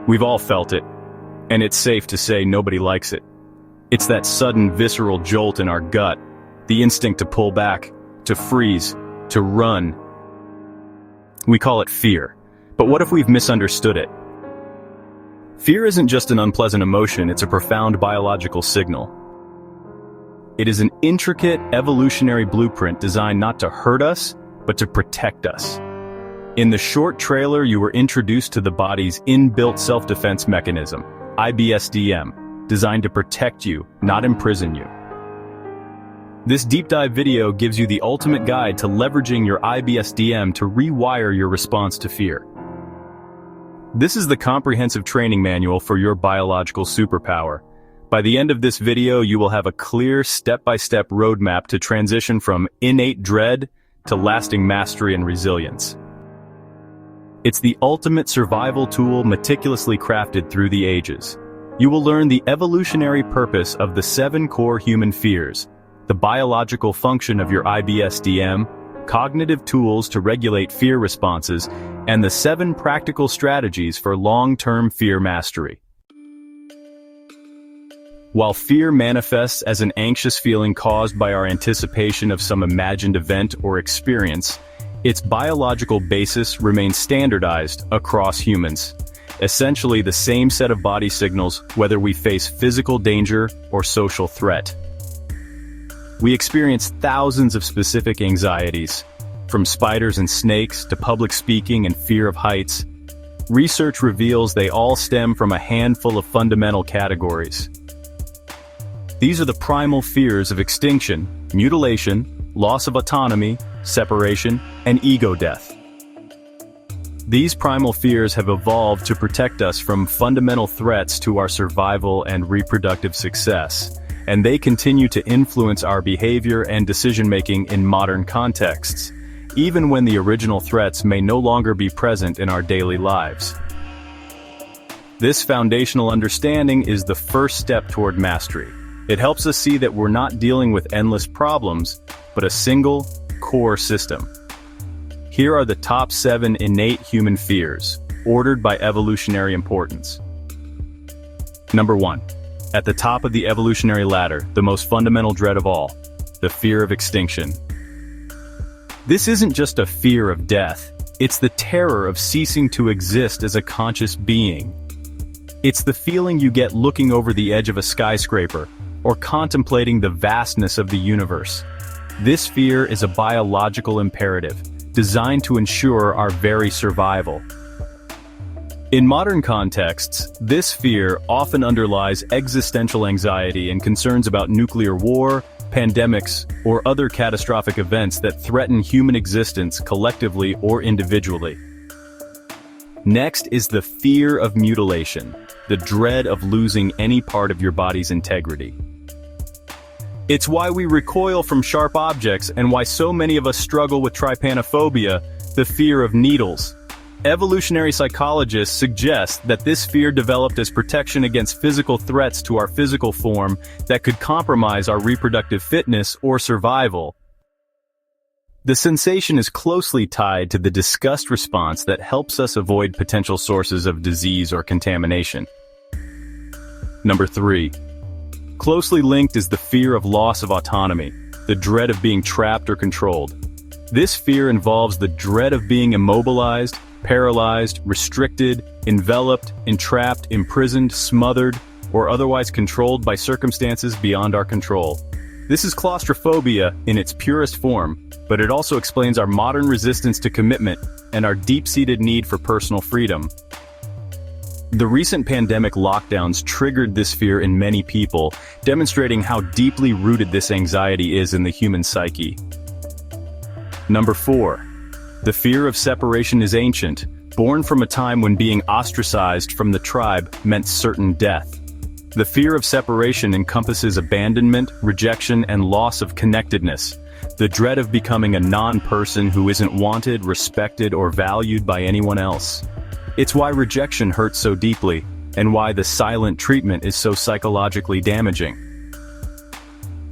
We've all felt it, and it's safe to say nobody likes it. It's that sudden visceral jolt in our gut, the instinct to pull back, to freeze, to run. We call it fear, but what if we've misunderstood it? Fear isn't just an unpleasant emotion, it's a profound biological signal. It is an intricate evolutionary blueprint designed not to hurt us, but to protect us. In the short trailer, you were introduced to the body's inbuilt self-defense mechanism, IBSDM, designed to protect you, not imprison you. This deep dive video gives you the ultimate guide to leveraging your IBSDM to rewire your response to fear. This is the comprehensive training manual for your biological superpower. By the end of this video, you will have a clear step-by-step roadmap to transition from innate dread to lasting mastery and resilience. It's the ultimate survival tool meticulously crafted through the ages. You will learn the evolutionary purpose of the 7 core human fears, the biological function of your IBSDM, cognitive tools to regulate fear responses, and the 7 practical strategies for long-term fear mastery. While fear manifests as an anxious feeling caused by our anticipation of some imagined event or experience, its biological basis remains standardized across humans. Essentially the same set of body signals whether we face physical danger or social threat. We experience thousands of specific anxieties, from spiders and snakes to public speaking and fear of heights. Research reveals they all stem from a handful of fundamental categories. These are the primal fears of extinction, mutilation, loss of autonomy, separation, and ego death. These primal fears have evolved to protect us from fundamental threats to our survival and reproductive success, and they continue to influence our behavior and decision-making in modern contexts, even when the original threats may no longer be present in our daily lives. This foundational understanding is the first step toward mastery. It helps us see that we're not dealing with endless problems, but a single, core system. Here are the top 7 innate human fears, ordered by evolutionary importance. Number 1. At the top of the evolutionary ladder, the most fundamental dread of all, the fear of extinction. This isn't just a fear of death, it's the terror of ceasing to exist as a conscious being. It's the feeling you get looking over the edge of a skyscraper, or contemplating the vastness of the universe. This fear is a biological imperative, designed to ensure our very survival. In modern contexts, this fear often underlies existential anxiety and concerns about nuclear war, pandemics, or other catastrophic events that threaten human existence collectively or individually. Next is the fear of mutilation, the dread of losing any part of your body's integrity. It's why we recoil from sharp objects and why so many of us struggle with trypanophobia, the fear of needles. Evolutionary psychologists suggest that this fear developed as protection against physical threats to our physical form that could compromise our reproductive fitness or survival. The sensation is closely tied to the disgust response that helps us avoid potential sources of disease or contamination. Number 3. Closely linked is the fear of loss of autonomy, the dread of being trapped or controlled. This fear involves the dread of being immobilized, paralyzed, restricted, enveloped, entrapped, imprisoned, smothered, or otherwise controlled by circumstances beyond our control. This is claustrophobia in its purest form, but it also explains our modern resistance to commitment and our deep-seated need for personal freedom. The recent pandemic lockdowns triggered this fear in many people, demonstrating how deeply rooted this anxiety is in the human psyche. Number 4. The fear of separation is ancient, born from a time when being ostracized from the tribe meant certain death. The fear of separation encompasses abandonment, rejection, and loss of connectedness, the dread of becoming a non-person who isn't wanted, respected, or valued by anyone else. It's why rejection hurts so deeply, and why the silent treatment is so psychologically damaging.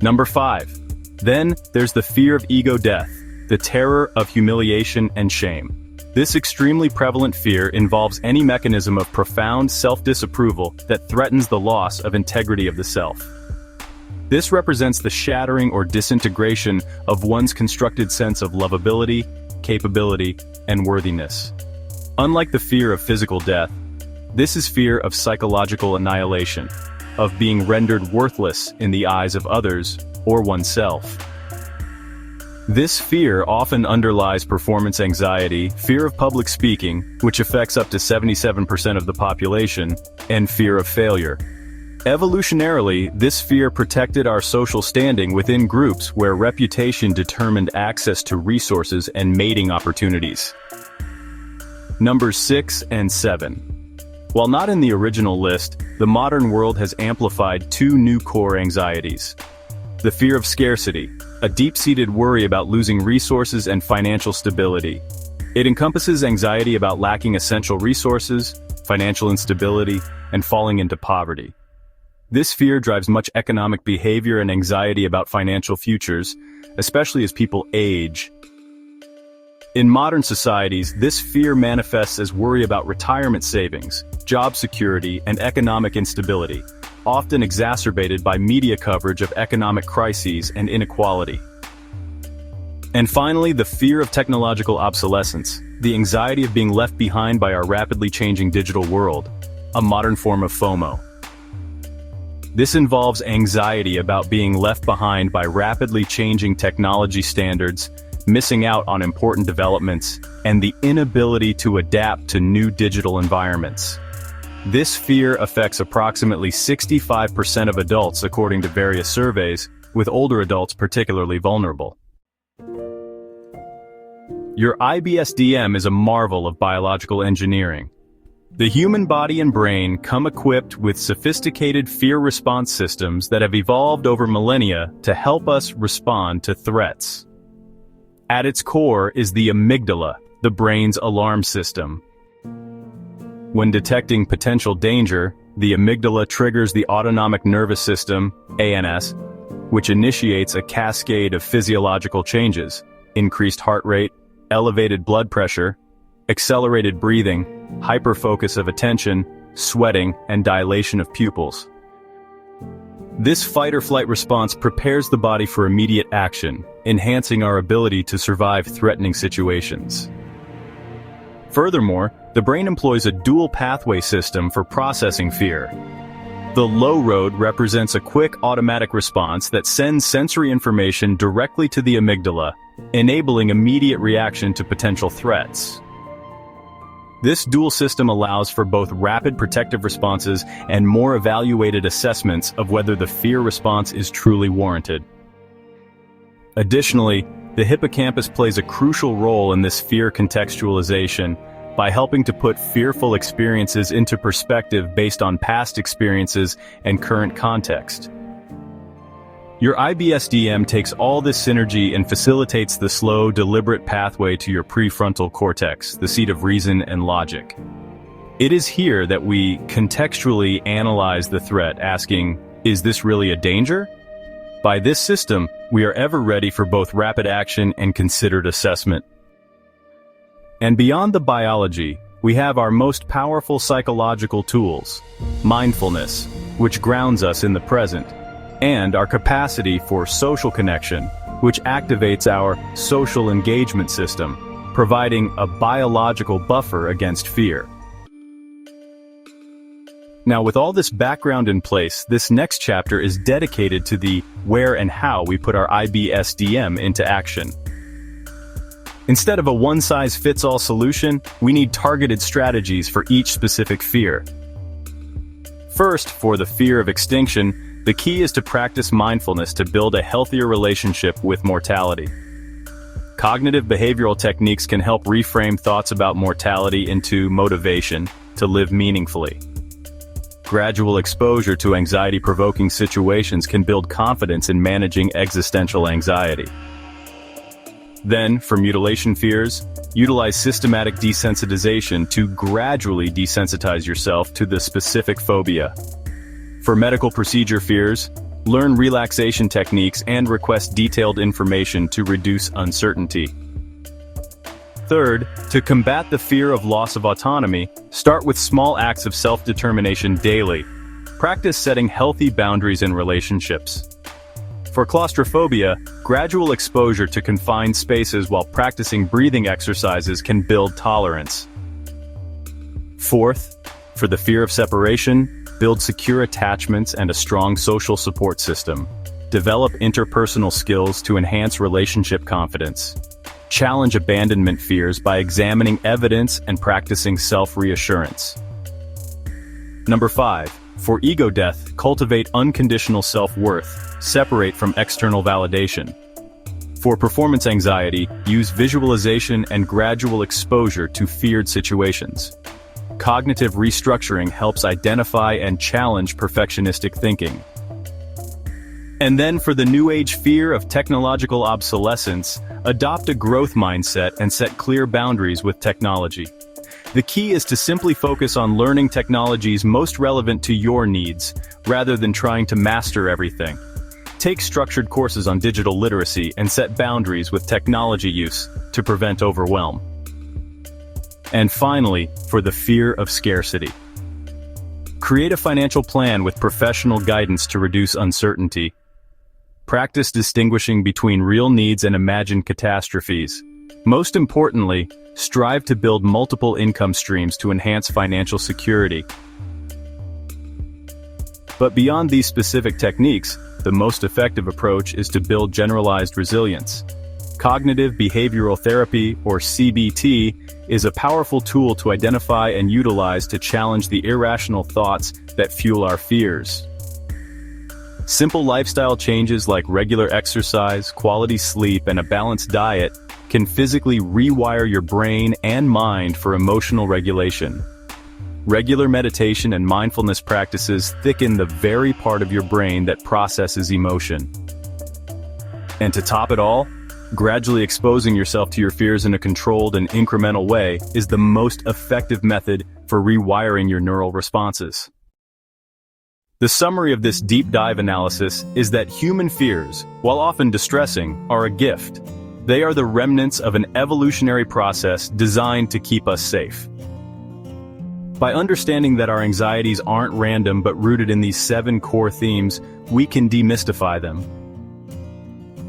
Number 5. Then, there's the fear of ego death, the terror of humiliation and shame. This extremely prevalent fear involves any mechanism of profound self-disapproval that threatens the loss of integrity of the self. This represents the shattering or disintegration of one's constructed sense of lovability, capability, and worthiness. Unlike the fear of physical death, this is fear of psychological annihilation, of being rendered worthless in the eyes of others or oneself. This fear often underlies performance anxiety, fear of public speaking, which affects up to 77% of the population, and fear of failure. Evolutionarily, this fear protected our social standing within groups where reputation determined access to resources and mating opportunities. Numbers 6 and 7. While not in the original list, the modern world has amplified two new core anxieties. The fear of scarcity, a deep-seated worry about losing resources and financial stability. It encompasses anxiety about lacking essential resources, financial instability, and falling into poverty. This fear drives much economic behavior and anxiety about financial futures, especially as people age. In modern societies, this fear manifests as worry about retirement savings, job security, and economic instability, often exacerbated by media coverage of economic crises and inequality. And finally, the fear of technological obsolescence, the anxiety of being left behind by our rapidly changing digital world, a modern form of FOMO. This involves anxiety about being left behind by rapidly changing technology standards, missing out on important developments, and the inability to adapt to new digital environments. This fear affects approximately 65% of adults according to various surveys, with older adults particularly vulnerable. Your IBSDM is a marvel of biological engineering. The human body and brain come equipped with sophisticated fear response systems that have evolved over millennia to help us respond to threats. At its core is the amygdala, the brain's alarm system. When detecting potential danger, the amygdala triggers the autonomic nervous system, ANS, which initiates a cascade of physiological changes: increased heart rate, elevated blood pressure, accelerated breathing, hyperfocus of attention, sweating, and dilation of pupils. This fight-or-flight response prepares the body for immediate action, enhancing our ability to survive threatening situations. Furthermore, the brain employs a dual pathway system for processing fear. The low road represents a quick automatic response that sends sensory information directly to the amygdala, enabling immediate reaction to potential threats. This dual system allows for both rapid protective responses and more evaluated assessments of whether the fear response is truly warranted. Additionally, the hippocampus plays a crucial role in this fear contextualization by helping to put fearful experiences into perspective based on past experiences and current context. Your IBSDM takes all this synergy and facilitates the slow, deliberate pathway to your prefrontal cortex, the seat of reason and logic. It is here that we contextually analyze the threat, asking, is this really a danger? By this system, we are ever ready for both rapid action and considered assessment. And beyond the biology, we have our most powerful psychological tools: mindfulness, which grounds us in the present, and our capacity for social connection, which activates our social engagement system, providing a biological buffer against fear. Now, with all this background in place, this next chapter is dedicated to the where and how we put our IBSDM into action. Instead of a one-size-fits-all solution, we need targeted strategies for each specific fear. First, for the fear of extinction, the key is to practice mindfulness to build a healthier relationship with mortality. Cognitive behavioral techniques can help reframe thoughts about mortality into motivation to live meaningfully. Gradual exposure to anxiety-provoking situations can build confidence in managing existential anxiety. Then, for mutilation fears, utilize systematic desensitization to gradually desensitize yourself to the specific phobia. For medical procedure fears, learn relaxation techniques and request detailed information to reduce uncertainty. Third, to combat the fear of loss of autonomy, start with small acts of self-determination daily. Practice setting healthy boundaries in relationships. For claustrophobia, gradual exposure to confined spaces while practicing breathing exercises can build tolerance. Fourth, for the fear of separation, build secure attachments and a strong social support system. Develop interpersonal skills to enhance relationship confidence. Challenge abandonment fears by examining evidence and practicing self-reassurance. Number 5. For ego death, cultivate unconditional self-worth. Separate from external validation. For performance anxiety, use visualization and gradual exposure to feared situations. Cognitive restructuring helps identify and challenge perfectionistic thinking. And then for the new age fear of technological obsolescence, adopt a growth mindset and set clear boundaries with technology. The key is to simply focus on learning technologies most relevant to your needs, rather than trying to master everything. Take structured courses on digital literacy and set boundaries with technology use to prevent overwhelm. And finally, for the fear of scarcity. Create a financial plan with professional guidance to reduce uncertainty. Practice distinguishing between real needs and imagined catastrophes. Most importantly, strive to build multiple income streams to enhance financial security. But beyond these specific techniques, the most effective approach is to build generalized resilience. Cognitive behavioral therapy, or CBT, is a powerful tool to identify and utilize to challenge the irrational thoughts that fuel our fears. Simple lifestyle changes like regular exercise, quality sleep, and a balanced diet can physically rewire your brain and mind for emotional regulation. Regular meditation and mindfulness practices thicken the very part of your brain that processes emotion. And to top it all, gradually exposing yourself to your fears in a controlled and incremental way is the most effective method for rewiring your neural responses. The summary of this deep dive analysis is that human fears, while often distressing, are a gift. They are the remnants of an evolutionary process designed to keep us safe. By understanding that our anxieties aren't random but rooted in these 7 core themes, we can demystify them.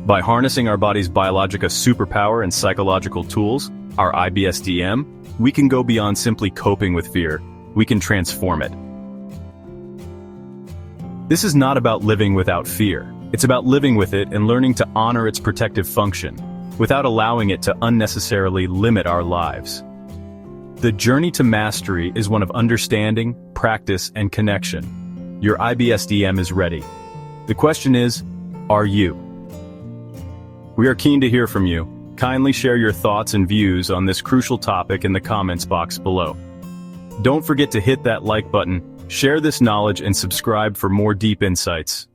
By harnessing our body's biological superpower and psychological tools, our IBSDM, we can go beyond simply coping with fear. We can transform it. This is not about living without fear. It's about living with it and learning to honor its protective function, without allowing it to unnecessarily limit our lives. The journey to mastery is one of understanding, practice, and connection. Your IBSDM is ready. The question is, are you? We are keen to hear from you. Kindly share your thoughts and views on this crucial topic in the comments box below. Don't forget to hit that like button, share this knowledge, and subscribe for more deep insights.